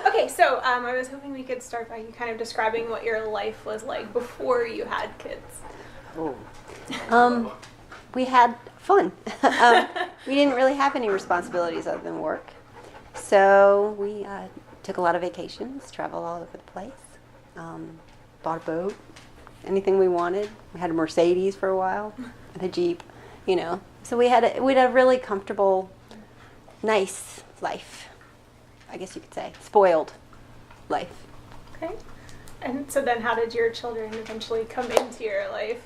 Okay, so I was hoping we could start by you kind of describing what your life was like before you had kids. Oh. We had fun. We didn't really have any responsibilities other than work. So we took a lot of vacations, traveled all over the place, bought a boat, anything we wanted. We had a Mercedes for a while, and a Jeep, So we had a really comfortable, nice life, I guess you could say. Spoiled life. Okay. And so then how did your children eventually come into your life?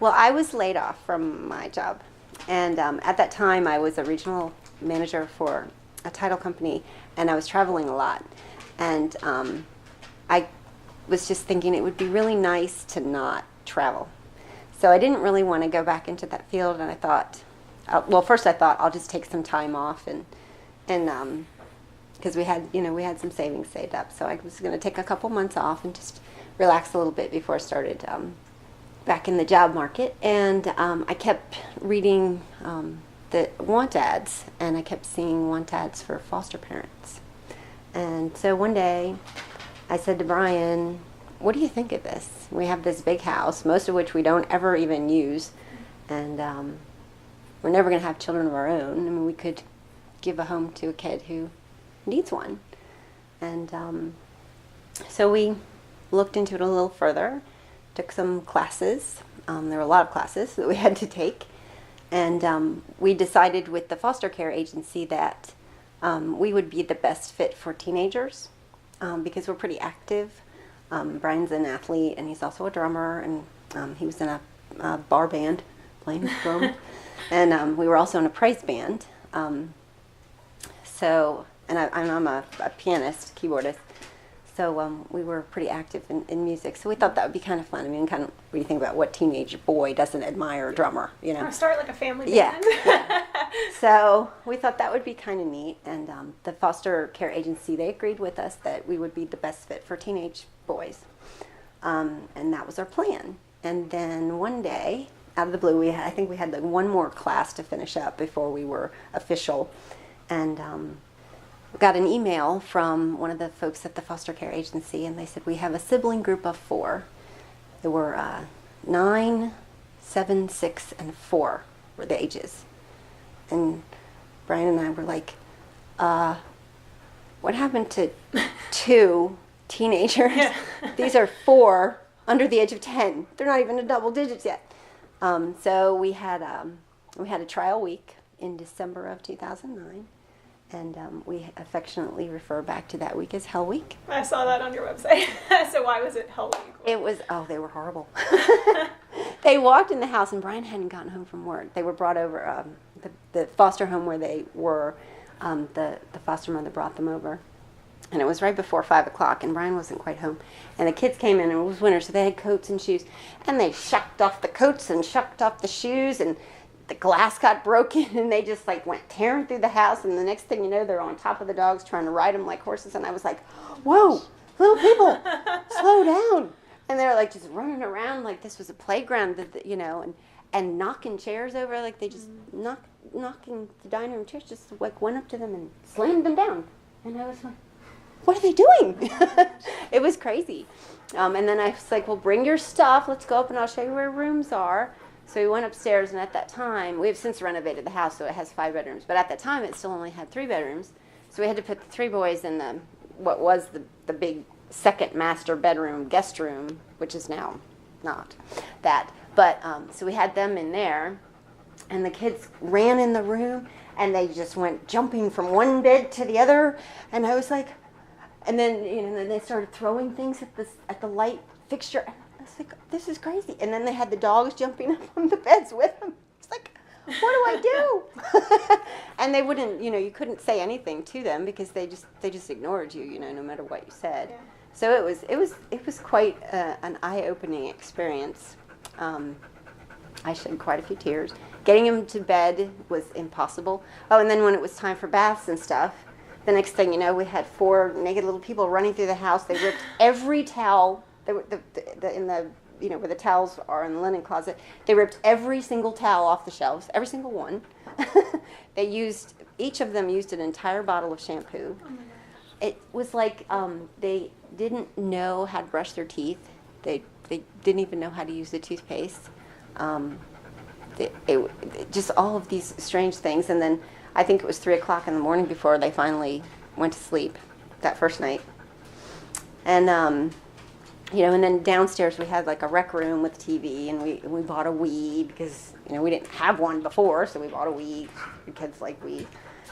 Well, I was laid off from my job. And at that time, I was a regional manager for a title company, and I was traveling a lot. And I was just thinking it would be really nice to not travel. So I didn't really want to go back into that field, and I thought, first I thought I'll just take some time off, and because we had some savings saved up, so I was going to take a couple months off and just relax a little bit before I started back in the job market. And I kept reading the want ads, and I kept seeing want ads for foster parents. And so one day I said to Brian, what do you think of this? We have this big house, most of which we don't ever even use, and we're never going to have children of our own. I mean, we could give a home to a kid who needs one. And so we looked into it a little further, took some classes. There were a lot of classes that we had to take. And we decided with the foster care agency that we would be the best fit for teenagers because we're pretty active. Brian's an athlete, and he's also a drummer, and he was in a bar band playing drums. And we were also in a praise band. I'm a pianist, keyboardist. So we were pretty active in music. So we thought that would be kind of fun. I mean, kind of, what do you think about what teenage boy doesn't admire a drummer, Or start like a family band. Yeah. So we thought that would be kind of neat. And the foster care agency, they agreed with us that we would be the best fit for teenage boys. And that was our plan. And then one day, out of the blue, I think we had like one more class to finish up before we were official. And got an email from one of the folks at the foster care agency, and they said, we have a sibling group of 4. There were 9, 7, 6, and 4 were the ages. And Brian and I were like, what happened to 2 teenagers? Yeah. These are 4 under the age of 10. They're not even in double digits yet. So we had a trial week in December of 2009. And we affectionately refer back to that week as Hell Week. I saw that on your website. So why was it Hell Week? It was, they were horrible. They walked in the house, and Brian hadn't gotten home from work. They were brought over, the foster home where they were, the foster mother brought them over. And it was right before 5 o'clock, and Brian wasn't quite home. And the kids came in, and it was winter, so they had coats and shoes. And they shucked off the coats and shucked off the shoes, and the glass got broken, and they just like went tearing through the house, and the next thing you know, they're on top of the dogs trying to ride them like horses. And I was like, whoa, little people, slow down. And they're like just running around like this was a playground, and knocking chairs over, like they just knocking the dining room chairs, just like went up to them and slammed them down. And I was like, what are they doing? It was crazy. And then I was like, well, bring your stuff, let's go up and I'll show you where rooms are. So we went upstairs, and at that time, we have since renovated the house, so it has 5 bedrooms. But at that time, it still only had 3 bedrooms. So we had to put the 3 boys in what was the big second master bedroom, guest room, which is now not that. But so we had them in there, and the kids ran in the room, and they just went jumping from one bed to the other. And I was like, and then then they started throwing things at the light fixture. I was like, this is crazy. And then they had the dogs jumping up on the beds with them. It's like, what do I do? And they wouldn't, you couldn't say anything to them because they just ignored you, no matter what you said. Yeah. So it was quite an eye-opening experience. I shed quite a few tears. Getting them to bed was impossible. Oh, and then when it was time for baths and stuff, the next thing you know, we had 4 naked little people running through the house. They ripped every towel. They were in the where the towels are in the linen closet. They ripped every single towel off the shelves, every single one. Each of them used an entire bottle of shampoo. Oh my gosh. it was like they didn't know how to brush their teeth. They didn't even know how to use the toothpaste. Just all of these strange things. And then I think it was 3 o'clock in the morning before they finally went to sleep that first night. And and then downstairs we had like a rec room with TV, and we bought a Wii because we didn't have one before, so we bought a Wii. The kids like Wii.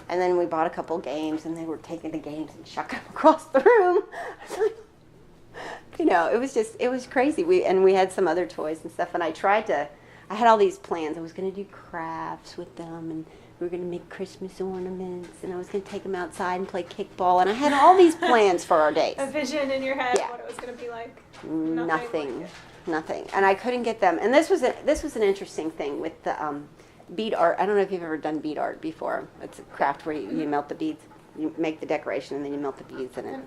And then we bought a couple games, and they were taking the games and chucking them across the room. It was crazy. We had some other toys and stuff, and I had all these plans. I was going to do crafts with them, and we were going to make Christmas ornaments, and I was going to take them outside and play kickball, and I had all these plans for our days. A vision in your head of what it was going to be like. Nothing. And I couldn't get them. And this was an interesting thing with the bead art. I don't know if you've ever done bead art before. It's a craft where you melt the beads. You make the decoration, and then you melt the beads in it.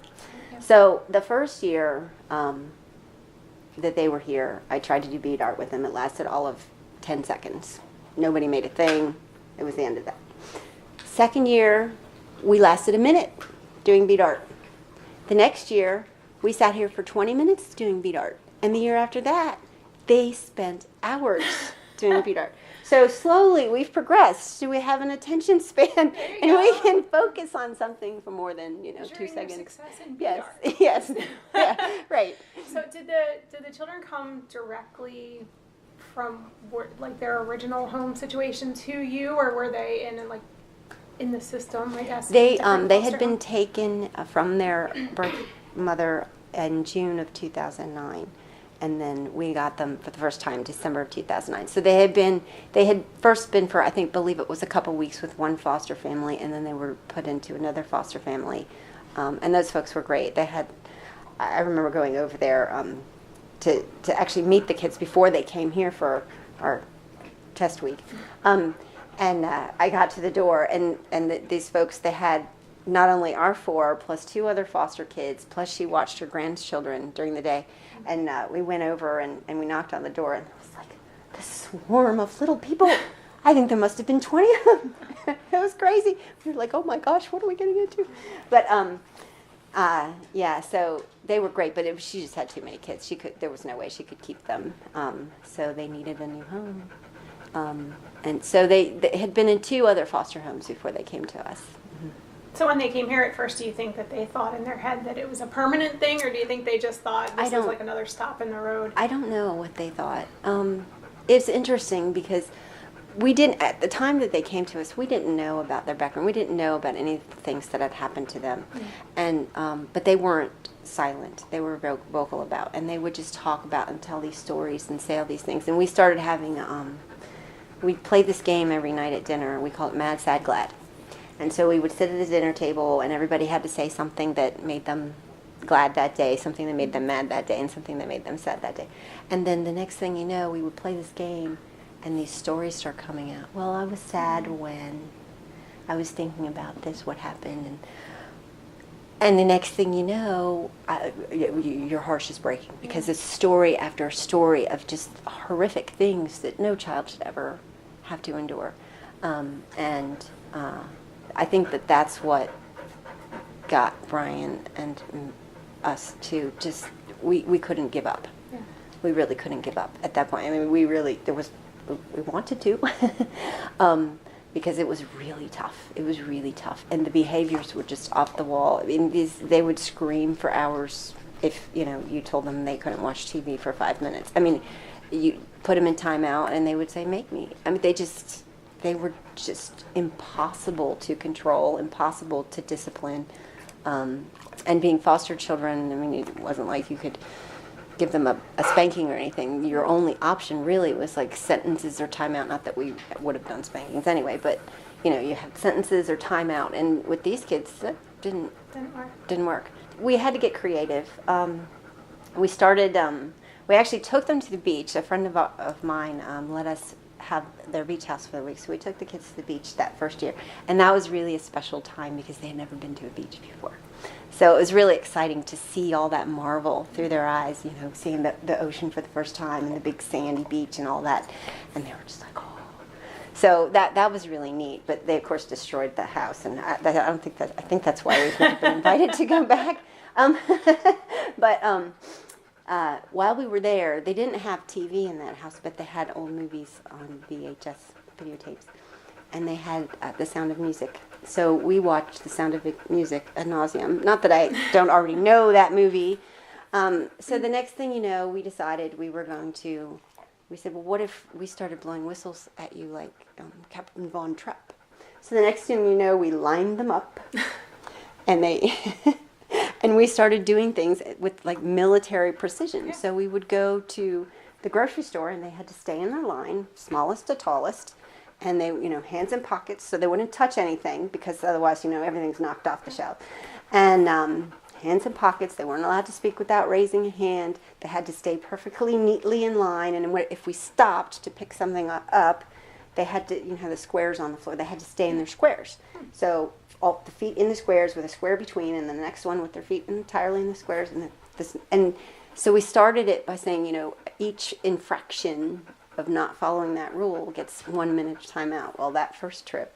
Yeah. So the first year that they were here, I tried to do bead art with them. It lasted all of 10 seconds. Nobody made a thing. It was the end of that. Second year, we lasted a minute doing bead art. The next year, we sat here for 20 minutes doing bead art. And the year after that, they spent hours doing bead art. So slowly, we've progressed. So we have an attention span, and we can focus on something for more than 2 seconds. Success in bead art. Yes, yeah, right. So did the children come directly from their original home situation to you, or were they in the system? I guess they had been taken from their birth mother in June of 2009. And then we got them for the first time December of 2009. So they had first been for, believe it was a couple weeks with one foster family, and then they were put into another foster family. And those folks were great. I remember going over there to actually meet the kids before they came here for our test week. And I got to the door, and these folks, they had not only our 4 plus 2 other foster kids, plus she watched her grandchildren during the day. And we went over and we knocked on the door, and it was like this swarm of little people. I think there must have been 20 of them. It was crazy. We were like, oh my gosh, what are we getting into? But so they were great, but she just had too many kids. There was no way she could keep them. So they needed a new home. And so they had been in 2 other foster homes before they came to us. So when they came here at first, do you think that they thought in their head that it was a permanent thing, or do you think they just thought this was like another stop in the road? I don't know what they thought. It's interesting because we didn't, at the time that they came to us, we didn't know about their background. We didn't know about any of the things that had happened to them. And but they weren't silent. They were very vocal about, and they would just talk about and tell these stories and say all these things. And we started having, we played this game every night at dinner. We called it Mad, Sad, Glad. And so we would sit at the dinner table, and everybody had to say something that made them glad that day, something that made them mad that day, and something that made them sad that day. And then the next thing you know, we would play this game, and these stories start coming out. Well, I was sad when I was thinking about this, what happened, and the next thing you know, your heart's just breaking, because it's story after story of just horrific things that no child should ever have to endure. I think that that's what got Brian and us to just, we couldn't give up. Yeah. We really couldn't give up at that point. I mean, we wanted to, because it was really tough. It was really tough. And the behaviors were just off the wall. I mean, they would scream for hours if, you told them they couldn't watch TV for 5 minutes. I mean, you put them in timeout and they would say, make me. I mean, they were just impossible to control, impossible to discipline. And being foster children, I mean, it wasn't like you could give them a spanking or anything. Your only option really was like sentences or timeout. Not that we would have done spankings anyway, but you had sentences or timeout. And with these kids, that didn't work. We had to get creative. We started. We actually took them to the beach. A friend of mine let us have their beach house for the week. So we took the kids to the beach that first year. And that was really a special time because they had never been to a beach before. So it was really exciting to see all that marvel through their eyes, seeing the ocean for the first time and the big sandy beach and all that. And they were just like, oh. So that was really neat. But they of course destroyed the house, and I think that's why we've never been invited to go back. But while we were there, they didn't have TV in that house, but they had old movies on VHS videotapes, and they had The Sound of Music. So we watched The Sound of Music ad nauseum. Not that I don't already know that movie. So the next thing you know, we decided we said, well, what if we started blowing whistles at you like Captain Von Trapp? So the next thing you know, we lined them up, and and we started doing things with like military precision. Yeah. So we would go to the grocery store, and they had to stay in their line, smallest to tallest, and they, hands in pockets, so they wouldn't touch anything, because otherwise, everything's knocked off the shelf. And hands in pockets, they weren't allowed to speak without raising a hand. They had to stay perfectly neatly in line, and if we stopped to pick something up, they had to, the squares on the floor, they had to stay in their squares. So all the feet in the squares with a square between, and the next one with their feet entirely in the squares. And so we started it by saying, each infraction of not following that rule gets 1 minute timeout. Well, that first trip,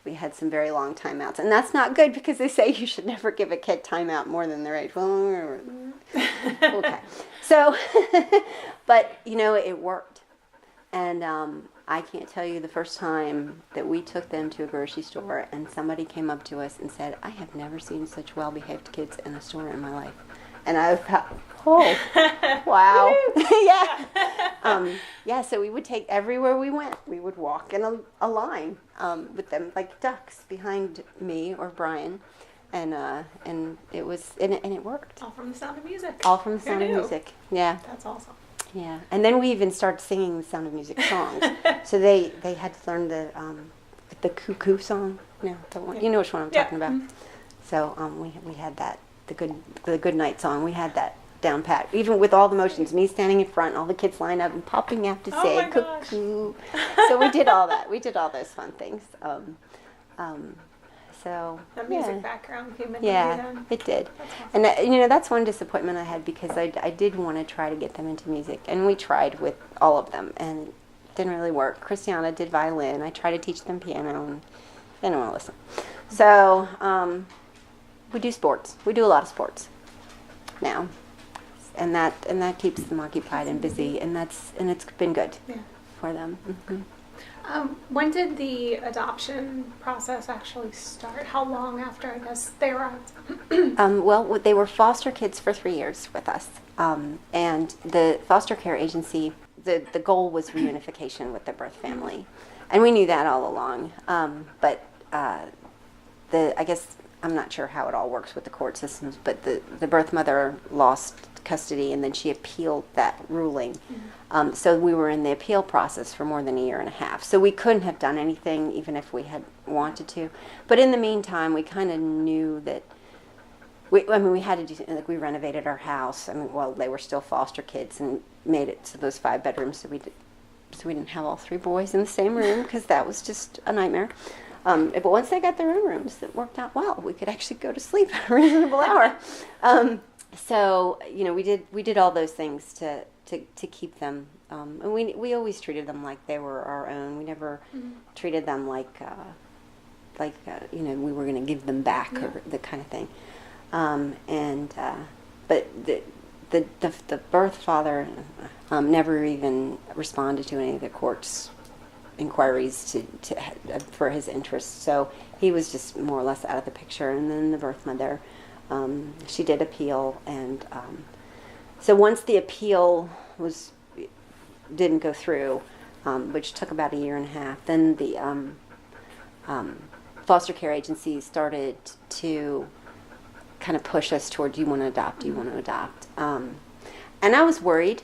we had some very long timeouts. And that's not good, because they say you should never give a kid timeout more than their age. Well, okay. So, but, it worked. And I can't tell you the first time that we took them to a grocery store and somebody came up to us and said, I have never seen such well-behaved kids in a store in my life. And I thought, oh, wow. Yeah, so we would take, everywhere we went, we would walk in a line with them like ducks behind me or Brian. And it was, and it worked. All from The Sound of Music. All from The Sound of Music, yeah. That's awesome. Yeah, and then we even started singing The Sound of Music songs. So they had to learn the cuckoo song. No, the one, you know which one I'm talking about. Mm-hmm. So we had that, the good night song. We had that down pat, even with all the motions. Me standing in front, all the kids lined up and popping out to say cuckoo. So we did all that. We did all those fun things. So that music background came in. Yeah, it did. Awesome. And that's one disappointment I had, because I did want to try to get them into music, and we tried with all of them, and it didn't really work. Christiana did violin. I tried to teach them piano, and they didn't want to listen. So we do sports. We do a lot of sports now, and that keeps them occupied and busy, and it's been good for them. Mm-hmm. When did the adoption process actually start? How long after, I guess, they arrived? Well, they were foster kids for 3 years with us. And the foster care agency, the goal was reunification with the birth family. And we knew that all along. But I guess, I'm not sure how it all works with the court systems, but the birth mother lost custody, and then she appealed that ruling. Mm-hmm. So we were in the appeal process for more than 1.5 years. So we couldn't have done anything, even if we had wanted to. But in the meantime, we kind of knew that we had to do, like, we renovated our house. They were still foster kids, and made it to those 5 bedrooms, so we didn't have all 3 boys in the same room, because that was just a nightmare. But once they got their own rooms, it worked out well. We could actually go to sleep at a reasonable hour. So we did all those things to keep them, and we always treated them like they were our own. We never treated them like we were going to give them back, or the kind of thing. But the birth father never even responded to any of the court's inquiries for his interest. So he was just more or less out of the picture. And then the birth mother, she did appeal, and so once the appeal didn't go through, which took about 1.5 years, then the foster care agency started to kind of push us toward, do you want to adopt, do you want to adopt? And I was worried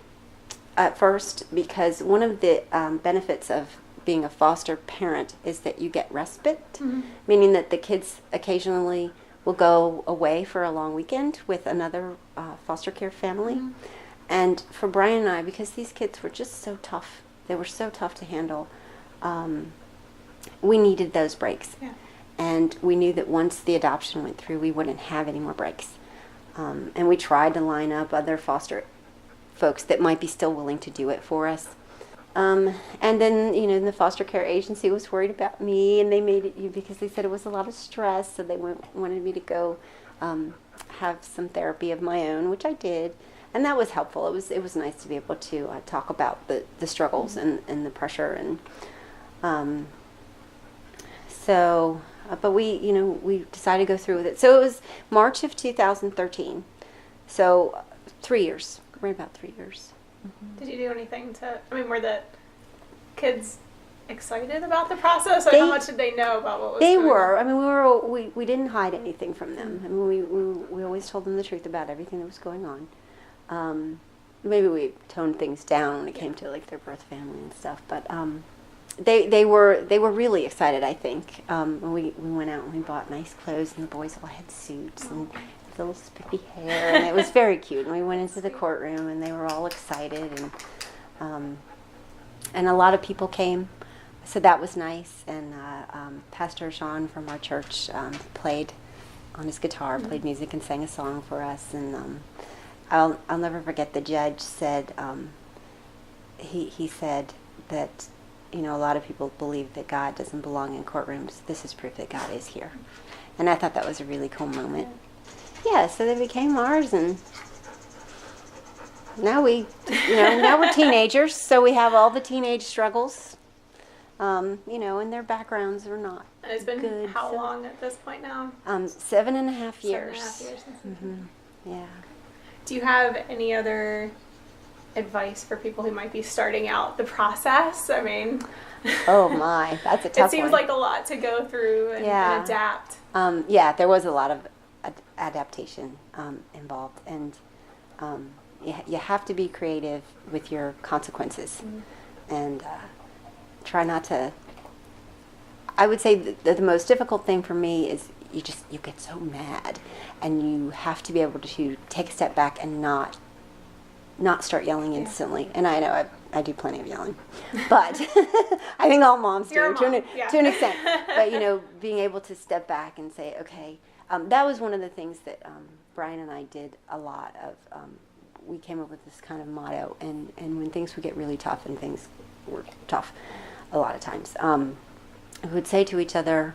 at first, because one of the benefits of being a foster parent is that you get respite, meaning that the kids occasionally will go away for a long weekend with another foster care family. And for Brian and I, because these kids were just so tough, they were so tough to handle, we needed those breaks. Yeah. And we knew that once the adoption went through, we wouldn't have any more breaks. And we tried to line up other foster folks that might be still willing to do it for us. And then, the foster care agency was worried about me, and they made it because they said it was a lot of stress, so they wanted me to go have some therapy of my own, which I did, and that was helpful. It was nice to be able to talk about the struggles and the pressure, and so. But we decided to go through with it. So it was March of 2013. So 3 years, right about 3 years. Did you do anything were the kids excited about the process? How much did they know about what was going on? They were. I mean, we didn't hide anything from them. I mean, we always told them the truth about everything that was going on. Maybe we toned things down when it came to like their birth family and stuff, but they were really excited. I think when we went out and we bought nice clothes, and the boys all had suits and little spiffy hair, and it was very cute. And we went into the courtroom, and they were all excited, and a lot of people came, so that was nice. And Pastor Sean from our church played on his guitar, played music, and sang a song for us. And I'll never forget. The judge said he said that a lot of people believe that God doesn't belong in courtrooms. This is proof that God is here, and I thought that was a really cool moment. Yeah, so they became ours, and now now we're teenagers, so we have all the teenage struggles, and their backgrounds are not And it's been good. how long at this point now? 7.5 years. 7.5 years. Yeah. Do you have any other advice for people who might be starting out the process? I mean, Oh my, that's a tough one. it seems like a lot to go through and adapt. Yeah, there was a lot of adaptation involved, and you have to be creative with your consequences, and try not to. I would say the most difficult thing for me is you get so mad, and you have to be able to take a step back and not start yelling instantly. And I know I do plenty of yelling, but I think all moms do to an extent. But being able to step back and say, okay, that was one of the things that Brian and I did a lot of. We came up with this kind of motto, and when things would get really tough, and things were tough a lot of times, we would say to each other,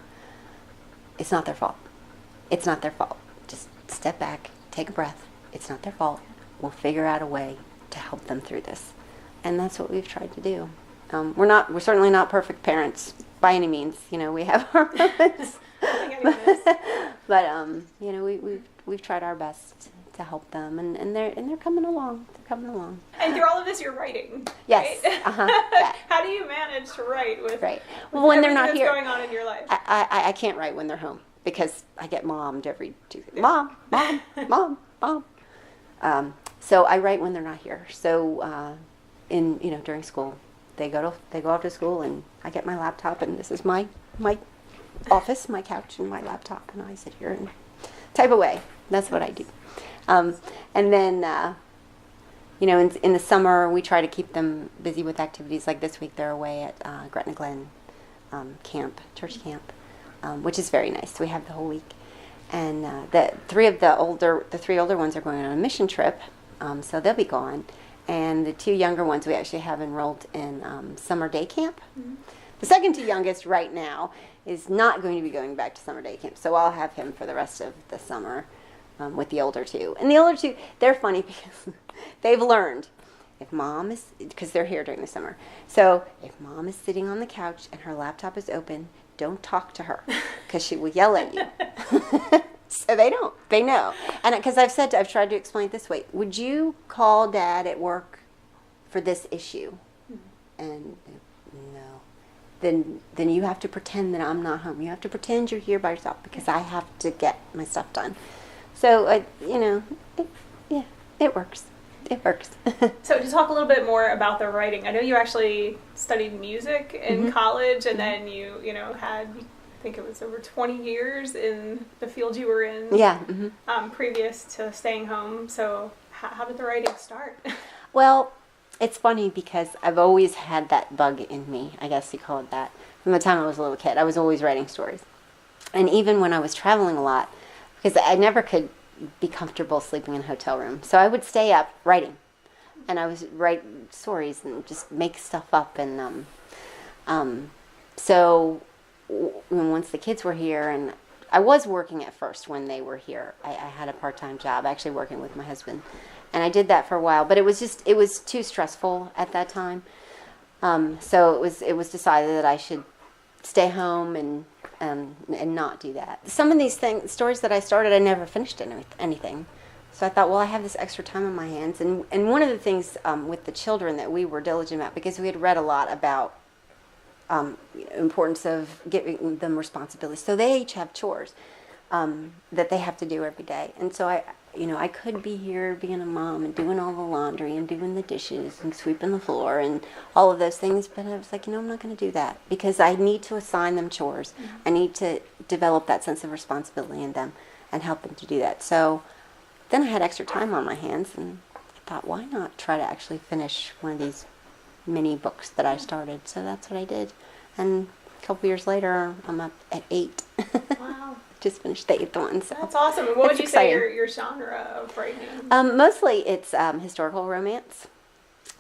it's not their fault. It's not their fault. Just step back, take a breath. It's not their fault. We'll figure out a way to help them through this. And that's what we've tried to do. We're certainly not perfect parents by any means. We have our moments. But we've tried our best to help them, and they're coming along. They're coming along. And through all of this, you're writing. Yes. Right? Yeah. How do you manage to write with? Right. Well, when they're not that's here, going on in your life. I can't write when they're home because I get mommed every Tuesday. Mom, mom, mom, mom. So I write when they're not here. So during school, they go off to school, and I get my laptop, and this is my office, my couch, and my laptop, and I sit here and type away. That's what I do. And then in the summer, we try to keep them busy with activities. Like this week, they're away at Gretna Glen church camp, which is very nice. We have the whole week. And the three older ones are going on a mission trip, so they'll be gone. And the two younger ones we actually have enrolled in summer day camp. Mm-hmm. The second to youngest right now is not going to be going back to summer day camp, so I'll have him for the rest of the summer with the older two. And the older two, they're funny because they've learned if mom is, because they're here during the summer, so if mom is sitting on the couch and her laptop is open, don't talk to her because she will yell at you. So they know. And because I've tried to explain it this way, would you call dad at work for this issue? And no. Then you have to pretend that I'm not home. You have to pretend you're here by yourself because I have to get my stuff done. So, it works. It works. So to talk a little bit more about the writing, I know you actually studied music in college, and then you had, I think it was over 20 years in the field you were in. Yeah. Previous to staying home. So how did the writing start? Well, it's funny because I've always had that bug in me, I guess you call it that. From the time I was a little kid, I was always writing stories. And even when I was traveling a lot, because I never could be comfortable sleeping in a hotel room. So I would stay up writing. and I was write stories and just make stuff up. And so once the kids were here, and I was working at first when they were here. I had a part-time job, actually working with my husband, and I did that for a while. But it was too stressful at that time. So it was decided that I should stay home and not do that. Some of these stories that I started, I never finished anything. So I thought, well, I have this extra time on my hands. And one of the things with the children that we were diligent about, because we had read a lot about importance of giving them responsibilities. So they each have chores that they have to do every day. And so I could be here being a mom and doing all the laundry and doing the dishes and sweeping the floor and all of those things. But I was like, I'm not going to do that, because I need to assign them chores. Mm-hmm. I need to develop that sense of responsibility in them and help them to do that. So then I had extra time on my hands, and I thought, why not try to actually finish one of these mini books that I started? So that's what I did. And a couple years later, I'm up at 8. Wow. Just finished the 8th one. So that's awesome. And what would you exciting. say your genre of writing? Mostly it's historical romance.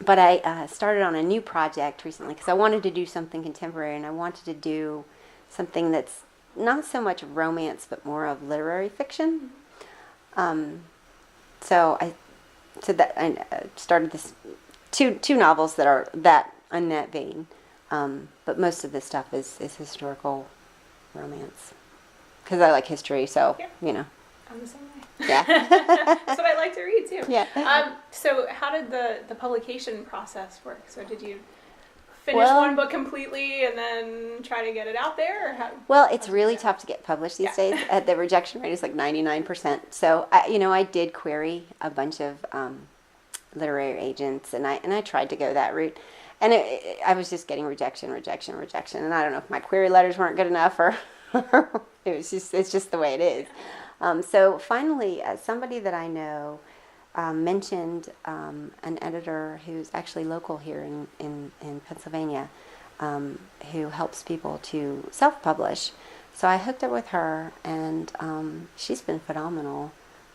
But I started on a new project recently because I wanted to do something contemporary, and I wanted to do something that's not so much romance but more of literary fiction. So I started this two novels that are in that vein, but most of this stuff is historical romance because I like history. So I'm the same way. Yeah, that's what I like to read too. Yeah. So how did the publication process work? So did you finish one book completely and then try to get it out there? Or well, it's really tough to get published these days. The rejection rate is like 99%. So I did query a bunch of literary agents, and I tried to go that route, and I was just getting rejection, and I don't know if my query letters weren't good enough or it's just the way it is. So finally, somebody that I know mentioned an editor who's actually local here in Pennsylvania, who helps people to self-publish. So I hooked up with her, and she's been phenomenal.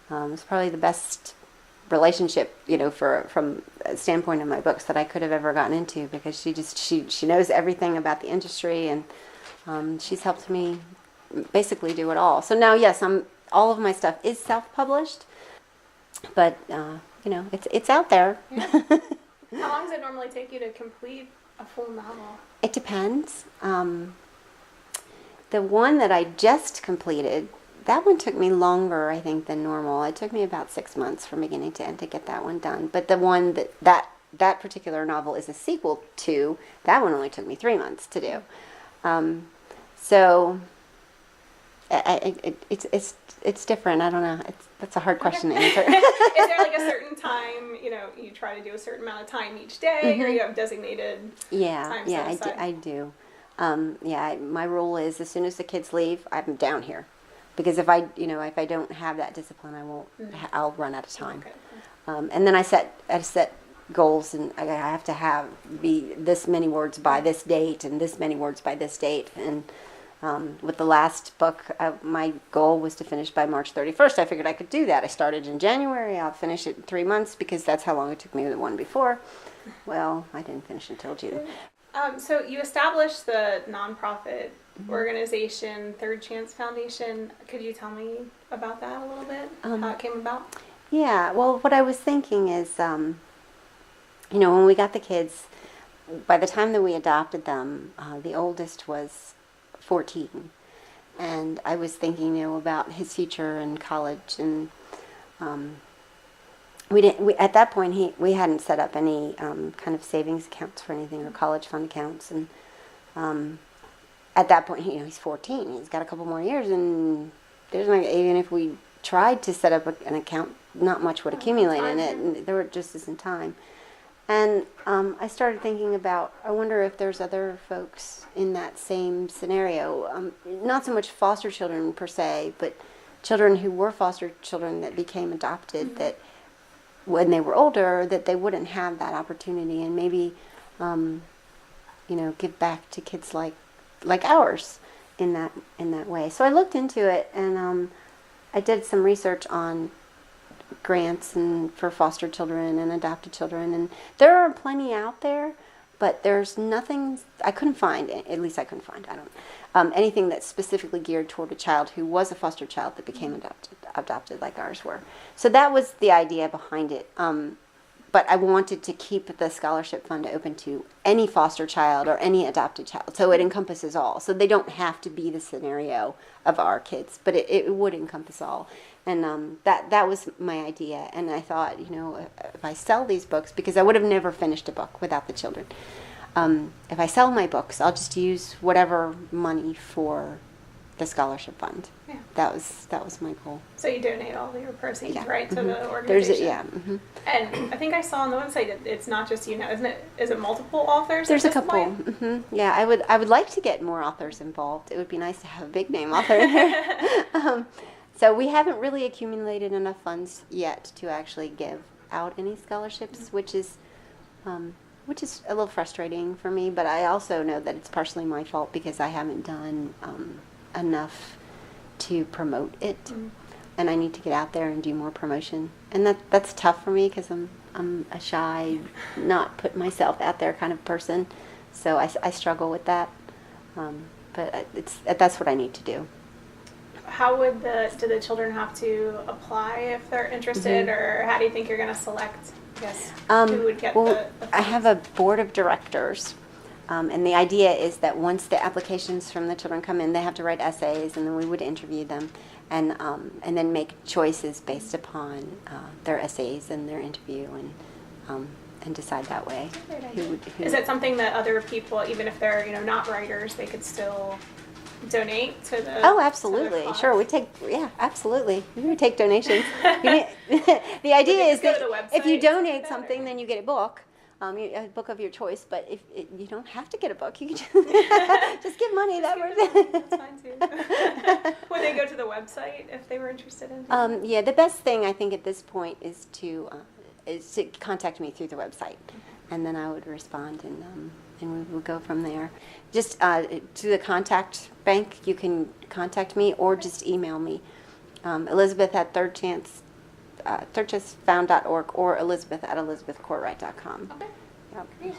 It's probably the best relationship, from a standpoint of my books that I could have ever gotten into, because she knows everything about the industry, and she's helped me basically do it all. So now, yes, all of my stuff is self-published, but it's out there. Yeah. How long does it normally take you to complete a full novel? It depends. The one that I just completed, that one took me longer, I think, than normal. It took me about 6 months from beginning to end to get that one done. But the one that particular novel is a sequel to, that one only took me 3 months to do. So it's different. I don't know. That's a hard question to answer. Is there like a certain time, you try to do a certain amount of time each day, or you have designated time set aside? I do. My rule is, as soon as the kids leave, I'm down here, because if I don't have that discipline, I won't. I'll run out of time. Okay. And then I set goals, and I have to be this many words by this date, and this many words by this date, and with the last book, my goal was to finish by March 31st. I figured I could do that. I started in January. I'll finish it in 3 months, because that's how long it took me with the one before. Well, I didn't finish until June. So you established the nonprofit organization, Third Chance Foundation. Could you tell me about that a little bit? How it came about? Yeah, well, what I was thinking is, when we got the kids, by the time that we adopted them, the oldest was 14, and I was thinking, about his future in college, and at that point we hadn't set up any kind of savings accounts for anything, or college fund accounts, and at that point, he's 14. He's got a couple more years, and even if we tried to set up an account, not much would accumulate in it, and there just isn't time. And I started thinking about, I wonder if there's other folks in that same scenario. Not so much foster children per se, but children who were foster children that became adopted, that when they were older, that they wouldn't have that opportunity, and maybe, give back to kids like ours in that way. So I looked into it, and I did some research on grants and for foster children and adopted children, and there are plenty out there, but there's nothing I couldn't find. At least I couldn't find. I don't anything that's specifically geared toward a child who was a foster child that became adopted like ours were. So that was the idea behind it. But I wanted to keep the scholarship fund open to any foster child or any adopted child, so it encompasses all. So they don't have to be the scenario of our kids, but it would encompass all. And that was my idea. And I thought, if I sell these books, because I would have never finished a book without the children. If I sell my books, I'll just use whatever money for the scholarship fund. Yeah. That was my goal. So you donate all your proceeds, Yeah. right, to Mhm. the organization? Mm-hmm. And I think I saw on the website it's not just you now, isn't it? Is it multiple authors? There's a at this couple. point? Mm-hmm. Yeah, I would like to get more authors involved. It would be nice to have a big name author in there. So we haven't really accumulated enough funds yet to actually give out any scholarships, which is a little frustrating for me. But I also know that it's partially my fault because I haven't done enough to promote it, and I need to get out there and do more promotion. And that's tough for me because I'm a shy, not put myself out there kind of person. So I struggle with that. But that's what I need to do. How would do the children have to apply if they're interested, or how do you think you're going to select? Yes, who would get the I have a board of directors, and the idea is that once the applications from the children come in, they have to write essays, and then we would interview them, and then make choices based upon their essays and their interview, and decide that way. Who Is it something that other people, even if they're not writers, they could still donate to the? Oh, absolutely. Sure, absolutely. We would take donations. The idea is that if you donate something, then you get a book, a book of your choice. But if you don't have to get a book, you can just give money. That's fine too. Would they go to the website if they were interested in? Yeah, the best thing I think at this point is to contact me through the website, and then I would respond and we would go from there. Just to the contact bank, you can contact me or just email me, Elizabeth at thirdchancefound.org or Elizabeth at elizabethcourtright.com. Okay. Yep. Great.